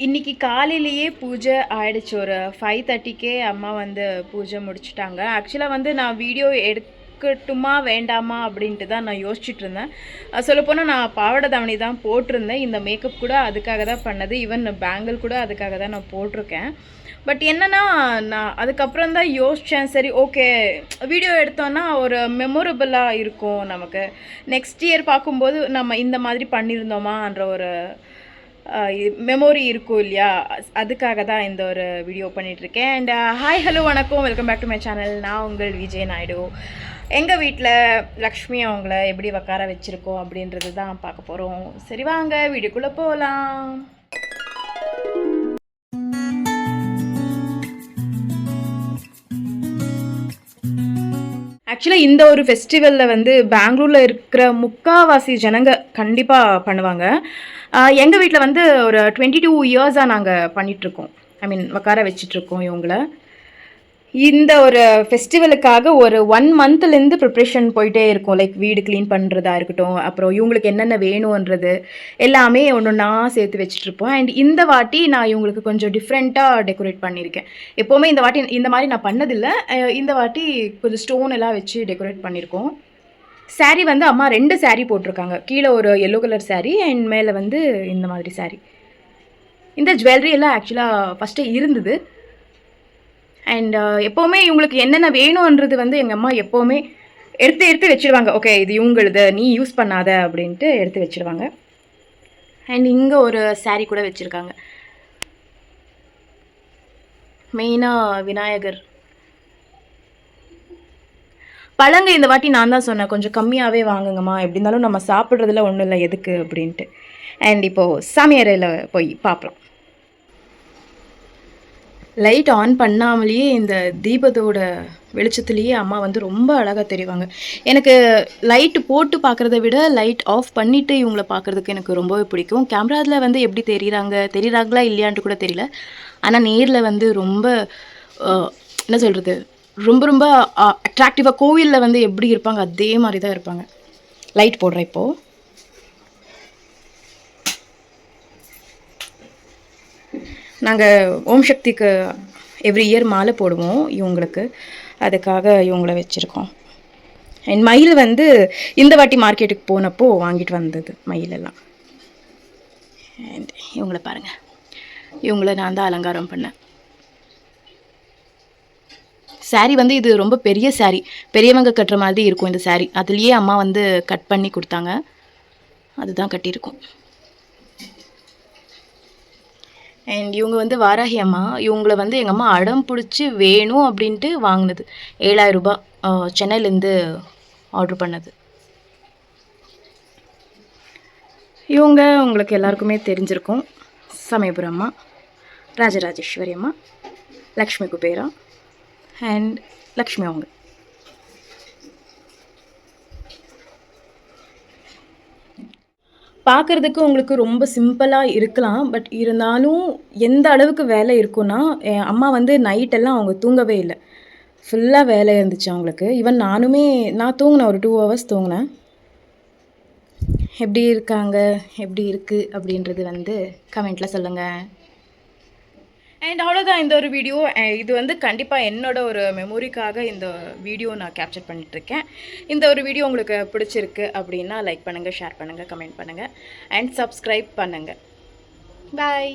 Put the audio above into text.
இன்றைக்கி காலையிலேயே பூஜை ஆகிடுச்சு. ஒரு 5:30க்கே அம்மா வந்து பூஜை முடிச்சுட்டாங்க. ஆக்சுவலாக வந்து நான் வீடியோ எடுக்கட்டுமா வேண்டாமா அப்படின்ட்டு தான் நான் யோசிச்சுட்டு இருந்தேன். சொல்லப்போனால் நான் பாவாடை தாவணி தான் போட்டிருந்தேன். இந்த மேக்கப் கூட அதுக்காக தான் பண்ணது. ஈவன் பேங்கிள் கூட அதுக்காக தான் நான் போட்டிருக்கேன். பட் என்னென்னா நான் அதுக்கப்புறம் தான் யோசித்தேன், சரி ஓகே வீடியோ எடுத்தோன்னா ஒரு மெமொரபுளாக இருக்கும் நமக்கு. நெக்ஸ்ட் இயர் பார்க்கும்போது நம்ம இந்த மாதிரி பண்ணியிருந்தோமான்ற ஒரு மெமோரி இருக்கும் இல்லையா, அதுக்காக தான் இந்த ஒரு வீடியோ பண்ணிகிட்ருக்கேன். அண்ட் ஹாய் ஹலோ வணக்கம், welcome back to my channel. நான் உங்கள் விஜய் நாயுடு. எங்கள் வீட்டில் லக்ஷ்மி அவங்கள எப்படி உட்கார வச்சுருக்கோம் அப்படின்றது தான் பார்க்க போகிறோம். சரி வாங்க வீடியோக்குள்ளே போகலாம். ஆக்சுவலாக இந்த ஒரு ஃபெஸ்டிவலில் வந்து பெங்களூரில் இருக்கிற முக்கால்வாசி ஜனங்க கண்டிப்பாக பண்ணுவாங்க. எங்கள் வீட்டில் வந்து ஒரு 22 இயர்ஸாக நாங்கள் பண்ணிகிட்ருக்கோம். ஐ மீன் உட்கார வச்சிட்ருக்கோம் இவங்கள. இந்த ஒரு ஃபெஸ்டிவலுக்காக ஒரு 1 மந்த்லேருந்து ப்ரிப்ரேஷன் போயிட்டே இருக்கும். லைக் வீடு க்ளீன் பண்ணுறதா இருக்கட்டும், அப்புறம் இவங்களுக்கு என்னென்ன வேணுன்றது எல்லாமே ஒன்று ஒன்றா சேர்த்து வச்சுட்ருப்போம். அண்ட் இந்த வாட்டி நான் இவங்களுக்கு கொஞ்சம் டிஃப்ரெண்ட்டாக டெக்கரேட் பண்ணியிருக்கேன். எப்போவுமே இந்த வாட்டி இந்த மாதிரி நான் பண்ணதில்லை. இந்த வாட்டி கொஞ்சம் ஸ்டோன் எல்லாம் வச்சு டெக்கரேட் பண்ணியிருக்கோம். சாரீ வந்து அம்மா 2 சாரீ போட்டிருக்காங்க. கீழே ஒரு எல்லோ கலர் சாரீ அண்ட் மேலே வந்து இந்த மாதிரி சாரீ. இந்த ஜுவல்லரி எல்லாம் ஆக்சுவலாக ஃபஸ்ட்டே இருந்தது. அண்ட் எப்போவுமே இவங்களுக்கு என்னென்ன வேணுன்றது வந்து எங்கள் அம்மா எப்போவுமே எடுத்து வச்சுடுவாங்க. ஓகே இது இவங்களுது, நீ யூஸ் பண்ணாத அப்படின்ட்டு எடுத்து வச்சுடுவாங்க. அண்ட் இங்கே ஒரு சாரீ கூட வச்சுருக்காங்க. மெயினாக விநாயகர் பழங்க இந்த வாட்டி நான் தான் சொன்னேன், கொஞ்சம் கம்மியாகவே வாங்குங்கம்மா, எப்படி இருந்தாலும் நம்ம சாப்பிட்றதுல ஒன்றும் இல்லை எதுக்கு அப்படின்ட்டு. அண்ட் இப்போது சாமியாரையில் போய் பார்ப்போம். லைட் ஆன் பண்ணாமலேயே இந்த தீபத்தோட வெளிச்சத்துலேயே அம்மா வந்து ரொம்ப அழகாக தெரிவாங்க. எனக்கு லைட்டு போட்டு பார்க்குறத விட லைட் ஆஃப் பண்ணிவிட்டு இவங்கள பார்க்குறதுக்கு எனக்கு ரொம்பவே பிடிக்கும். கேமராவில் வந்து எப்படி தெரியுறாங்களா இல்லையான்ட்டு கூட தெரியல. ஆனால் நேரில் வந்து ரொம்ப என்ன சொல்கிறது, ரொம்ப ரொம்ப அட்ராக்டிவாக கோவிலில் வந்து எப்படி இருப்பாங்க அதே மாதிரி தான் இருப்பாங்க. லைட் போடுறேன் இப்போது. நாங்கள் ஓம் சக்திக்கு எவ்ரி இயர் மாலை போடுவோம் இவங்களுக்கு, அதுக்காக இவங்கள வச்சுருக்கோம். அண்ட் மயில் வந்து இந்த வாட்டி மார்க்கெட்டுக்கு போனப்போ வாங்கிட்டு வந்தது மயிலெல்லாம். அண்ட் இவங்கள பாருங்கள், இவங்கள நான் தான் அலங்காரம் பண்ணேன். சாரீ வந்து இது ரொம்ப பெரிய சாரீ, பெரியவங்க கட்டுற மாதிரி இருக்கும் இந்த சாரீ. அதுலேயே அம்மா வந்து கட் பண்ணி கொடுத்தாங்க, அதுதான் கட்டியிருக்கோம். அண்ட் இவங்க வந்து வாராகி அம்மா. இவங்கள வந்து எங்கள் அம்மா அடம் பிடிச்சி வேணும் அப்படின்ட்டு வாங்கினது. 7,000 ரூபாய் சென்னையிலேருந்து ஆர்டர் பண்ணது. இவங்க உங்களுக்கு எல்லாருக்குமே தெரிஞ்சிருக்கும், சமயபுரம் அம்மா, ராஜராஜேஸ்வரி அம்மா, லக்ஷ்மி குபேரா அண்ட் லக்ஷ்மி அவங்க. பார்க்குறதுக்கு உங்களுக்கு ரொம்ப சிம்பிளாக இருக்கலாம். பட் இருந்தாலும் எந்த அளவுக்கு வேலை இருக்குன்னா, என் அம்மா வந்து நைட்டெல்லாம் அவங்க தூங்கவே இல்லை. ஃபுல்லாக வேலை இருந்துச்சு அவங்களுக்கு. ஈவன் நான் தூங்கினேன், ஒரு 2 ஹவர்ஸ் தூங்கினேன். எப்படி இருக்காங்க, எப்படி இருக்குது அப்படின்றது வந்து கமெண்ட்டில் சொல்லுங்கள். அண்ட் அவ்வளோதான் இந்த ஒரு வீடியோ. இது வந்து கண்டிப்பாக என்னோட ஒரு மெமோரிக்காக இந்த வீடியோ நான் கேப்சர் பண்ணிகிட்ருக்கேன். இந்த ஒரு வீடியோ உங்களுக்கு பிடிச்சிருக்கு அப்படின்னா லைக் பண்ணுங்கள், ஷேர் பண்ணுங்கள், கமெண்ட் பண்ணுங்கள் அண்ட் சப்ஸ்கிரைப் பண்ணுங்கள். பாய்.